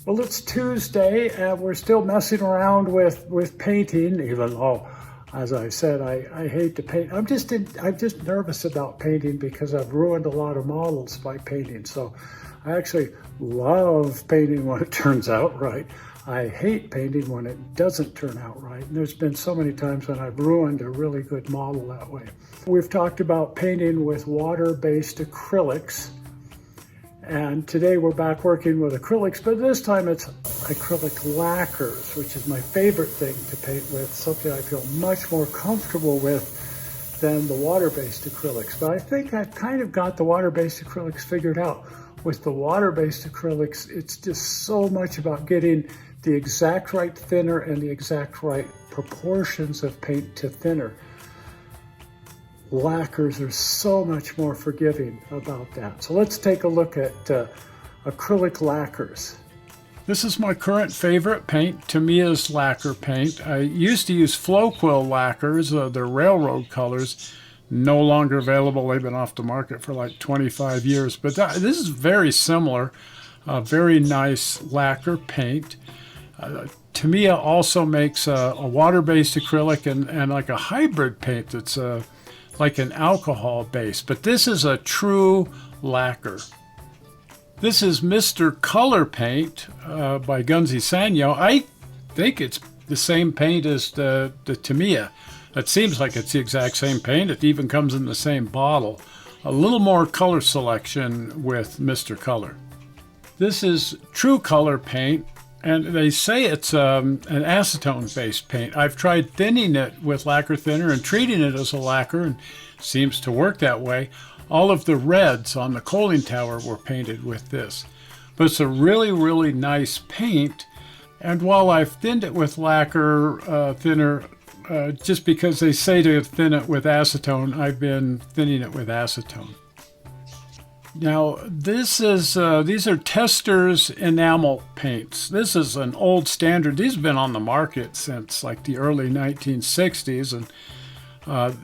Well, it's Tuesday and we're still messing around with painting, even though, as I said, I hate to paint. I'm just nervous about painting because I've ruined a lot of models by painting. So I actually love painting when it turns out right. I hate painting when it doesn't turn out right. And there's been so many times when I've ruined a really good model that way. We've talked about painting with water-based acrylics. And today we're back working with acrylics, but this time it's acrylic lacquers, which is my favorite thing to paint with, something I feel much more comfortable with than the water-based acrylics. But I think I've kind of got the water-based acrylics figured out. With the water-based acrylics, it's just so much about getting the exact right thinner and the exact right proportions of paint to thinner. Lacquers are so much more forgiving about that. So let's take a look at acrylic lacquers. This is my current favorite paint, Tamiya's lacquer paint. I used to use Floquil lacquers, they're railroad colors, no longer available. They've been off the market for like 25 years, but this is very similar, very nice lacquer paint. Tamiya also makes a water-based acrylic and like a hybrid paint that's like an alcohol base, but this is a true lacquer. This is Mr. Color Paint by Gunzi Sanyo. I think it's the same paint as the Tamiya. It seems like it's the exact same paint. It even comes in the same bottle. A little more color selection with Mr. Color. This is True Color Paint, and they say it's an acetone-based paint. I've tried thinning it with lacquer thinner and treating it as a lacquer, and it seems to work that way. All of the reds on the coaling tower were painted with this. But it's a really, really nice paint, and while I've thinned it with lacquer thinner, just because they say to thin it with acetone, I've been thinning it with acetone. Now, these are Testors enamel paints. This is an old standard. These have been on the market since like the early 1960s. And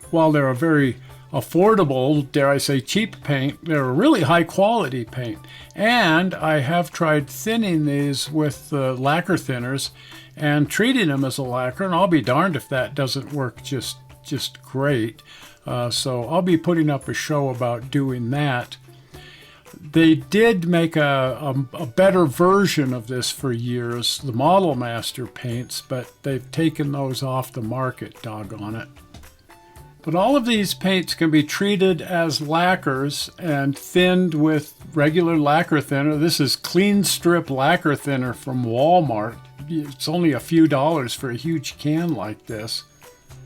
while they're a very affordable, dare I say cheap paint, they're a really high quality paint. And I have tried thinning these with lacquer thinners and treating them as a lacquer. And I'll be darned if that doesn't work just great. So I'll be putting up a show about doing that. They did make a better version of this for years, the Model Master paints, but they've taken those off the market, doggone it. But all of these paints can be treated as lacquers and thinned with regular lacquer thinner. This is Clean Strip lacquer thinner from Walmart. It's only a few dollars for a huge can like this.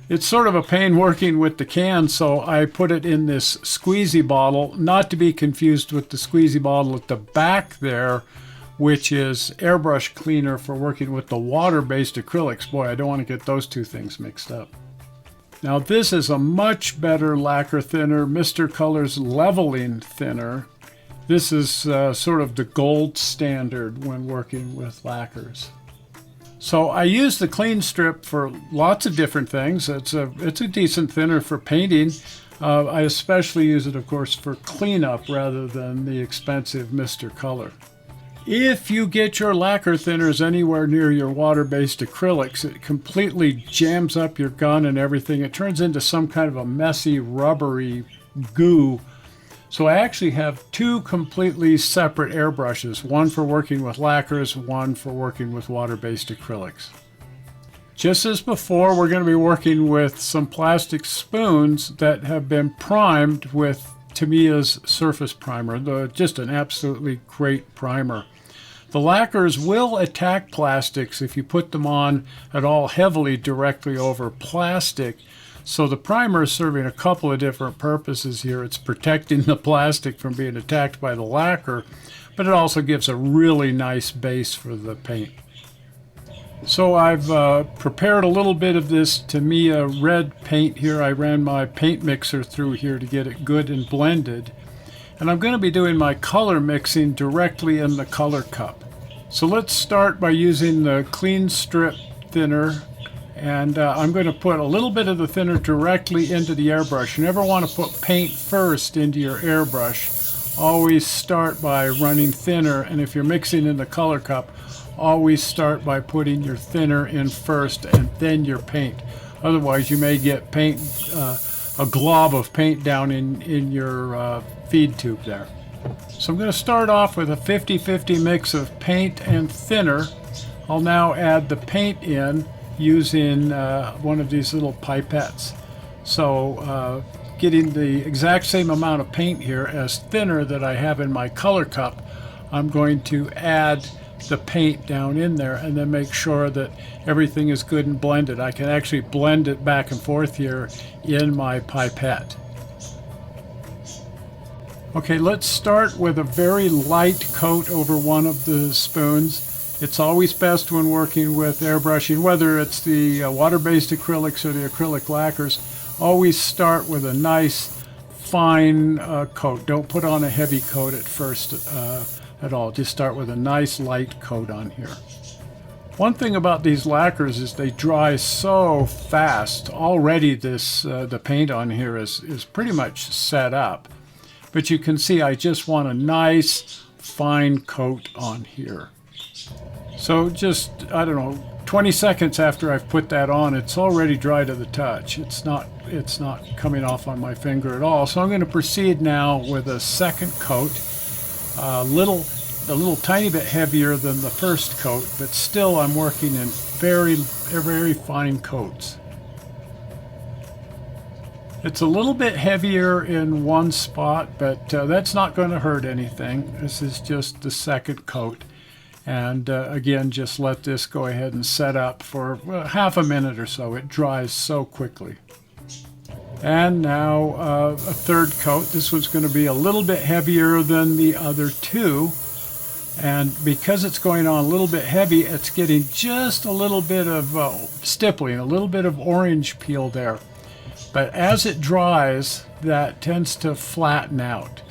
It's sort of a pain working with the can, so I put it in this squeezy bottle, not to be confused with the squeezy bottle at the back there, which is airbrush cleaner for working with the water-based acrylics. Boy, I don't want to get those two things mixed up. Now this is a much better lacquer thinner, Mr. Color's leveling thinner. This is sort of the gold standard when working with lacquers. So I use the Clean Strip for lots of different things. It's a decent thinner for painting. I especially use it, of course, for cleanup rather than the expensive Mr. Color. If you get your lacquer thinners anywhere near your water-based acrylics, it completely jams up your gun and everything. It turns into some kind of a messy, rubbery goo. So I actually have two completely separate airbrushes, one for working with lacquers, one for working with water-based acrylics. Just as before, we're going to be working with some plastic spoons that have been primed with Tamiya's surface primer, just an absolutely great primer. The lacquers will attack plastics if you put them on at all heavily directly over plastic. So the primer is serving a couple of different purposes here. It's protecting the plastic from being attacked by the lacquer, but it also gives a really nice base for the paint. So I've prepared a little bit of this Tamiya red paint here. I ran my paint mixer through here to get it good and blended. And I'm going to be doing my color mixing directly in the color cup. So let's start by using the Clean Strip thinner. And I'm going to put a little bit of the thinner directly into the airbrush. You never want to put paint first into your airbrush. always start by running thinner, and if you're mixing in the color cup, always start by putting your thinner in first and then your paint. Otherwise you may get paint, a glob of paint down in your feed tube there. So I'm going to start off with a 50-50 mix of paint and thinner. I'll now add the paint in using one of these little pipettes. So getting the exact same amount of paint here as thinner that I have in my color cup, I'm going to add the paint down in there and then make sure that everything is good and blended. I can actually blend it back and forth here in my pipette. Okay, let's start with a very light coat over one of the spoons. It's always best when working with airbrushing, whether it's the water-based acrylics or the acrylic lacquers, always start with a nice fine coat. Don't put on a heavy coat at first at all. Just start with a nice light coat on here. One thing about these lacquers is they dry so fast. Already the paint on here is pretty much set up. But you can see I just want a nice fine coat on here. So just, I don't know, 20 seconds after I've put that on, it's already dry to the touch. It's not coming off on my finger at all. So I'm going to proceed now with a second coat, a little tiny bit heavier than the first coat, but still I'm working in very, very fine coats. It's a little bit heavier in one spot, but that's not going to hurt anything. This is just the second coat. And again, just let this go ahead and set up for half a minute or so. It dries so quickly. And now a third coat. This was going to be a little bit heavier than the other two. And because it's going on a little bit heavy, it's getting just a little bit of stippling, a little bit of orange peel there. But as it dries, that tends to flatten out.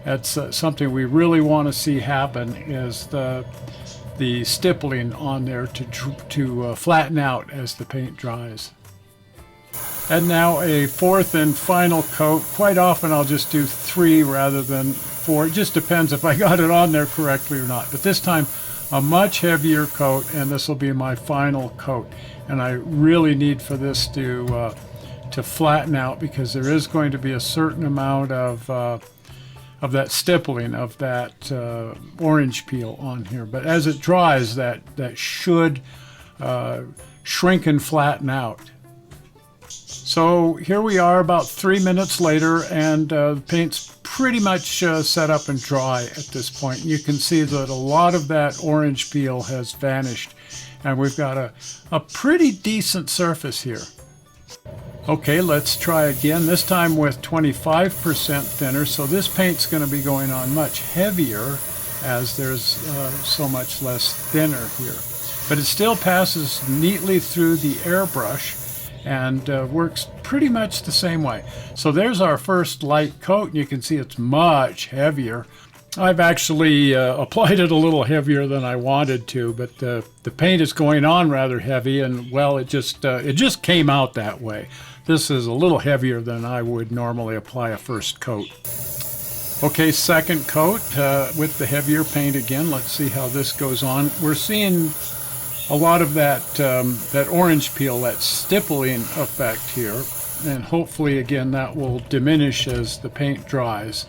That's something we really want to see happen, is the stippling on there to flatten out as the paint dries. And now a fourth and final coat. Quite often I'll just do 3 rather than 4. It just depends if I got it on there correctly or not. But this time a much heavier coat, and this will be my final coat. And I really need for this to flatten out, because there is going to be a certain amount of that stippling, of that orange peel on here. But as it dries, that should shrink and flatten out. So here we are about 3 minutes later, and the paint's pretty much set up and dry at this point. You can see that a lot of that orange peel has vanished, and we've got a pretty decent surface here. Okay, let's try again, this time with 25% thinner. So this paint's going to be going on much heavier, as there's so much less thinner here. But it still passes neatly through the airbrush and works pretty much the same way. So there's our first light coat, and you can see it's much heavier. I've actually applied it a little heavier than I wanted to, but the paint is going on rather heavy, and well, it just came out that way. This is a little heavier than I would normally apply a first coat. Okay, second coat with the heavier paint again. Let's see how this goes on. We're seeing a lot of that orange peel, that stippling effect here, and hopefully again that will diminish as the paint dries.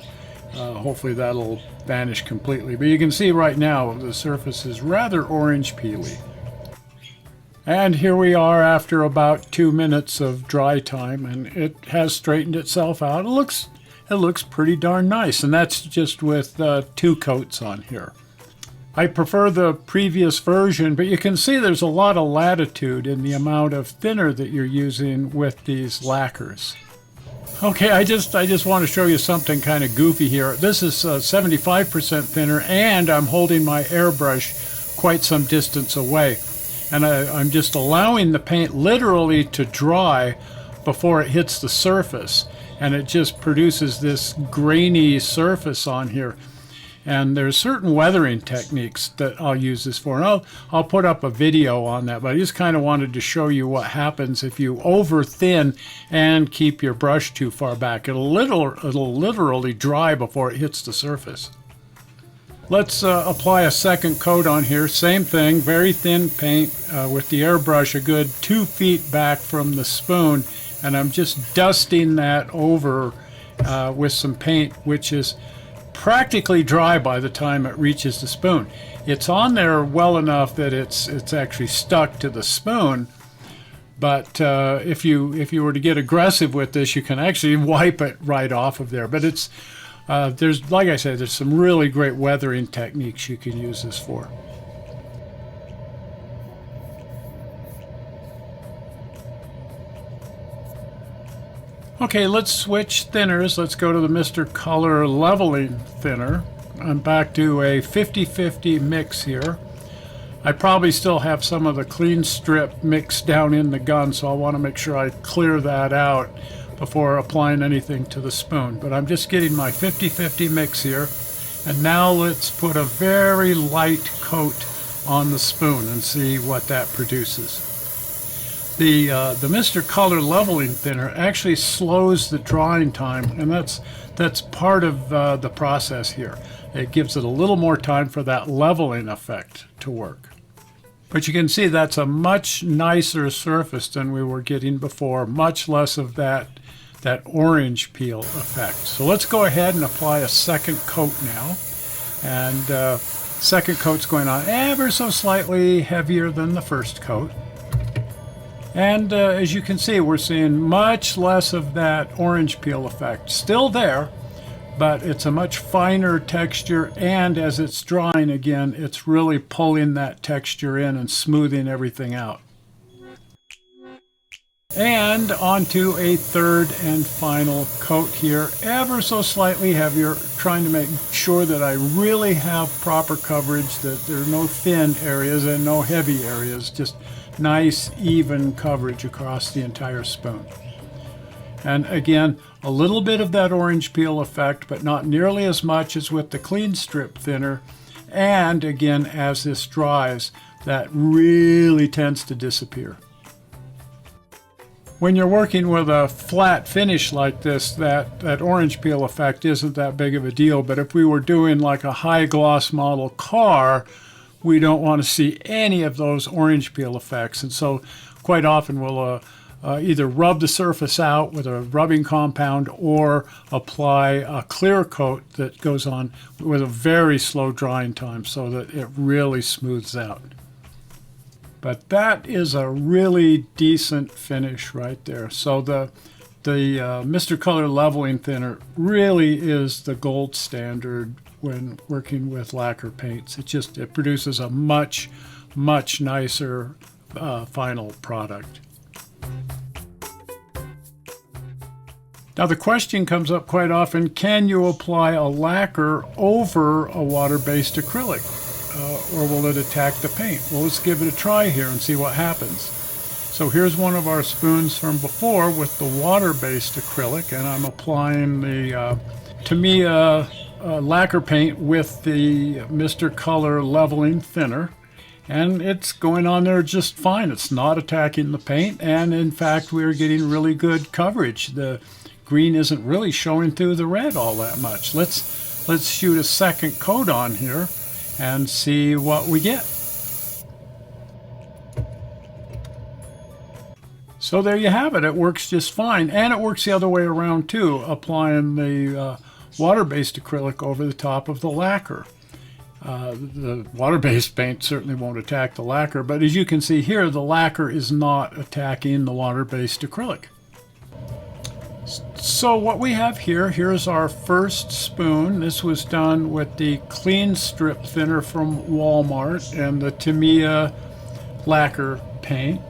Hopefully that'll vanish completely. But you can see right now the surface is rather orange peely. And here we are after about 2 minutes of dry time, and it has straightened itself out. It looks pretty darn nice, and that's just with 2 coats on here. I prefer the previous version, but you can see there's a lot of latitude in the amount of thinner that you're using with these lacquers. Okay, I just want to show you something kind of goofy here. This is 75% thinner, and I'm holding my airbrush quite some distance away. And I'm just allowing the paint literally to dry before it hits the surface. And it just produces this grainy surface on here. And there's certain weathering techniques that I'll use this for. And I'll put up a video on that, but I just kind of wanted to show you what happens if you over thin and keep your brush too far back. It'll literally dry before it hits the surface. Let's apply a second coat on here. Same thing, very thin paint with the airbrush a good 2 feet back from the spoon. And I'm just dusting that over with some paint, which is practically dry by the time it reaches the spoon. It's on there well enough that it's actually stuck to the spoon. But if you were to get aggressive with this, you can actually wipe it right off of there. But it's there's, like I said, there's some really great weathering techniques you can use this for. Okay, let's switch thinners. Let's go to the Mr. Color Leveling Thinner. I'm back to a 50-50 mix here. I probably still have some of the clean strip mixed down in the gun, so I want to make sure I clear that out before applying anything to the spoon. But I'm just getting my 50-50 mix here. And now let's put a very light coat on the spoon and see what that produces. The Mr. Color Leveling Thinner actually slows the drying time, and that's part of the process here. It gives it a little more time for that leveling effect to work. But you can see that's a much nicer surface than we were getting before, much less of that orange peel effect. So let's go ahead and apply a second coat now. And second coat's going on ever so slightly heavier than the first coat. And as you can see, we're seeing much less of that orange peel effect. Still there, but it's a much finer texture, and as it's drying again, it's really pulling that texture in and smoothing everything out. And onto a third and final coat here, ever so slightly heavier, trying to make sure that I really have proper coverage, that there are no thin areas and no heavy areas, just nice even coverage across the entire spoon. And again, a little bit of that orange peel effect, but not nearly as much as with the clean strip thinner. And again, as this dries, that really tends to disappear. When you're working with a flat finish like this, that orange peel effect isn't that big of a deal. But if we were doing like a high gloss model car, we don't want to see any of those orange peel effects. And so quite often we'll either rub the surface out with a rubbing compound or apply a clear coat that goes on with a very slow drying time so that it really smooths out. But that is a really decent finish right there. So the Mr. Color Leveling Thinner really is the gold standard when working with lacquer paints. It produces a much nicer final product. Now the question comes up quite often, can you apply a lacquer over a water-based acrylic? Or will it attack the paint? Well, let's give it a try here and see what happens. So here's one of our spoons from before with the water-based acrylic, and I'm applying the Tamiya lacquer paint with the Mr. Color Leveling Thinner, and it's going on there just fine. It's not attacking the paint, and in fact we're getting really good coverage. The green isn't really showing through the red all that much. Let's shoot a second coat on here and see what we get. So there you have it. It works just fine, and it works the other way around too, applying the water-based acrylic over the top of the lacquer. The water-based paint certainly won't attack the lacquer, but as you can see here, the lacquer is not attacking the water-based acrylic. So what we have here's our first spoon. This was done with the clean strip thinner from Walmart and the Tamiya lacquer paint.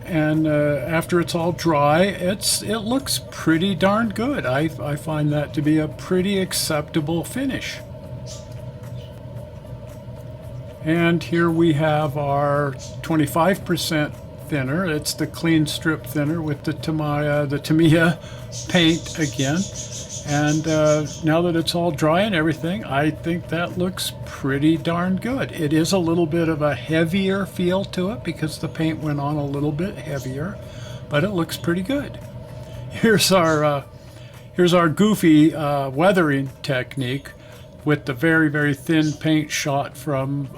And after it's all dry, it looks pretty darn good. I find that to be a pretty acceptable finish. And here we have our 25% thinner. It's the clean strip thinner with the Tamiya paint again. And now that it's all dry and everything, I think that looks pretty darn good. It is a little bit of a heavier feel to it because the paint went on a little bit heavier, but it looks pretty good. Here's our goofy weathering technique with the very, very thin paint shot from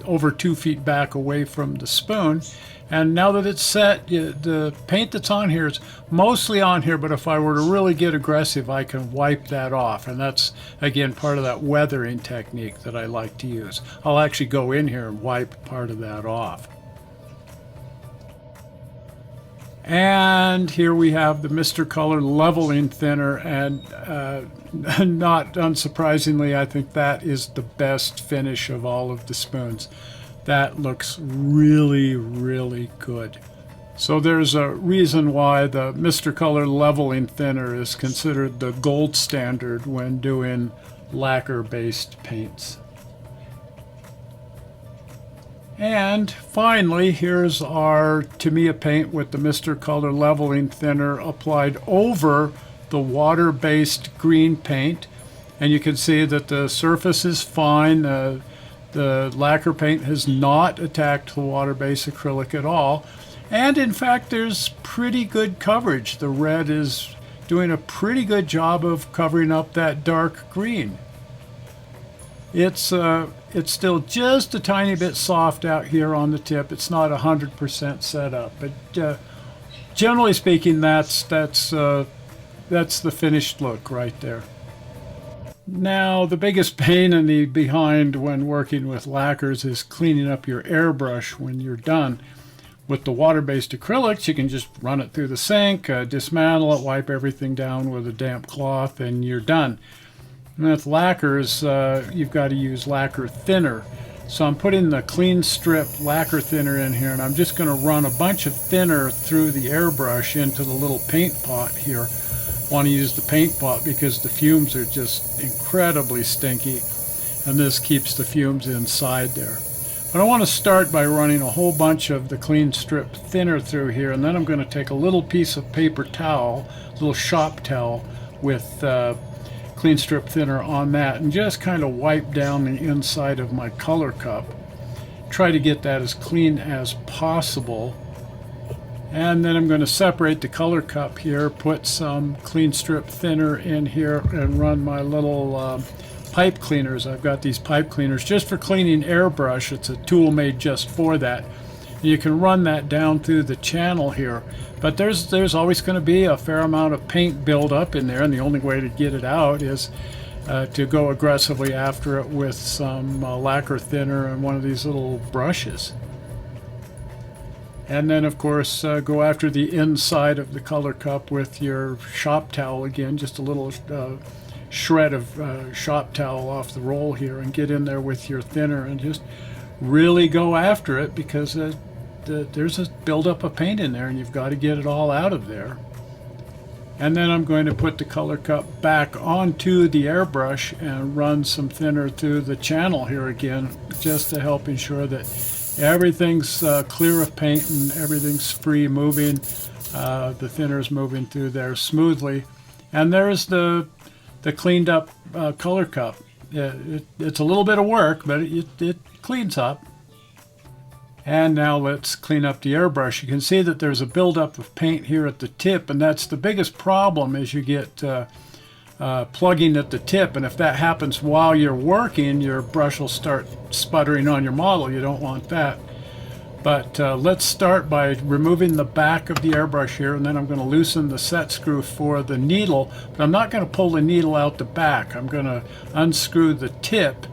over 2 feet back away from the spoon. And now that it's set, the paint that's on here is mostly on here, but if I were to really get aggressive, I can wipe that off. And that's, again, part of that weathering technique that I like to use. I'll actually go in here and wipe part of that off. And here we have the Mr. Color leveling thinner, and not unsurprisingly, I think that is the best finish of all of the spoons. That looks really, really good. So there's a reason why the Mr. Color leveling thinner is considered the gold standard when doing lacquer-based paints. And finally, here's our Tamiya paint with the Mr. Color leveling thinner applied over the water-based green paint. And you can see that the surface is fine. The lacquer paint has not attacked the water-based acrylic at all. And in fact, there's pretty good coverage. The red is doing a pretty good job of covering up that dark green. It's still just a tiny bit soft out here on the tip. It's not 100% set up, but generally speaking, that's the finished look right there. Now, the biggest pain in the behind when working with lacquers is cleaning up your airbrush when you're done. With the water-based acrylics, you can just run it through the sink, dismantle it, wipe everything down with a damp cloth, and you're done. And with lacquers, you've got to use lacquer thinner. So I'm putting the clean strip lacquer thinner in here, and I'm just going to run a bunch of thinner through the airbrush into the little paint pot here. Want to use the paint pot because the fumes are just incredibly stinky, and this keeps the fumes inside there. But I want to start by running a whole bunch of the clean strip thinner through here, and then I'm going to take a little piece of paper towel, a little shop towel with clean strip thinner on that, and just kind of wipe down the inside of my color cup. Try to get that as clean as possible. And then I'm going to separate the color cup here, put some clean strip thinner in here, and run my little pipe cleaners. I've got these pipe cleaners just for cleaning airbrush. It's a tool made just for that. You can run that down through the channel here, but there's always going to be a fair amount of paint build up in there, and the only way to get it out is to go aggressively after it with some lacquer thinner and one of these little brushes. And then, of course, go after the inside of the color cup with your shop towel again, just a little shred of shop towel off the roll here, and get in there with your thinner and just really go after it, because there's a buildup of paint in there and you've got to get it all out of there. And then I'm going to put the color cup back onto the airbrush and run some thinner through the channel here again, just to help ensure that everything's clear of paint and everything's free moving. The thinner's moving through there smoothly. And there's the cleaned up color cup. It's a little bit of work, but it cleans up. And now let's clean up the airbrush. You can see that there's a buildup of paint here at the tip, and that's the biggest problem as you get plugging at the tip. And if that happens while you're working, your brush will start sputtering on your model. You don't want that. But let's start by removing the back of the airbrush here, and then I'm going to loosen the set screw for the needle. But I'm not going to pull the needle out the back. I'm going to unscrew the tip,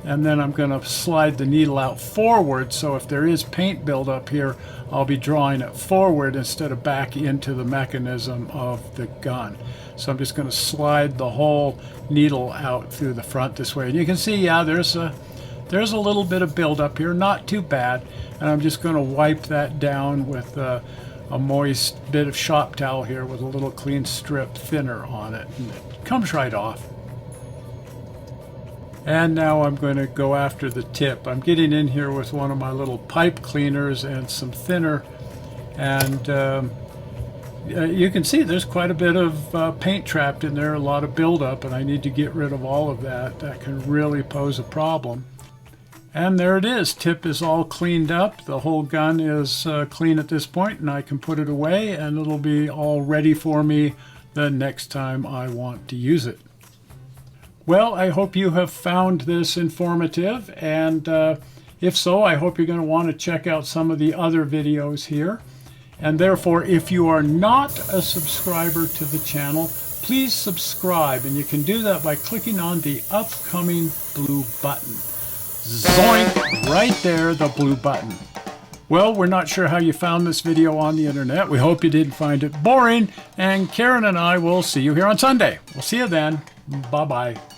and then I'm going to slide the needle out forward, so if there is paint buildup here, I'll be drawing it forward instead of back into the mechanism of the gun. So I'm just going to slide the whole needle out through the front this way. And you can see, yeah, there's a little bit of buildup here, not too bad. And I'm just going to wipe that down with a moist bit of shop towel here with a little clean strip thinner on it. And it comes right off. And now I'm going to go after the tip. I'm getting in here with one of my little pipe cleaners and some thinner, and you can see there's quite a bit of paint trapped in there, a lot of buildup, and I need to get rid of all of that. That can really pose a problem. And there it is. Tip is all cleaned up. The whole gun is clean at this point, and I can put it away, and it'll be all ready for me the next time I want to use it. Well, I hope you have found this informative, and if so, I hope you're going to want to check out some of the other videos here. And therefore, if you are not a subscriber to the channel, please subscribe, and you can do that by clicking on the upcoming blue button. Zoink! Right there, the blue button. Well, we're not sure how you found this video on the internet. We hope you didn't find it boring, and Karen and I will see you here on Sunday. We'll see you then. Bye-bye.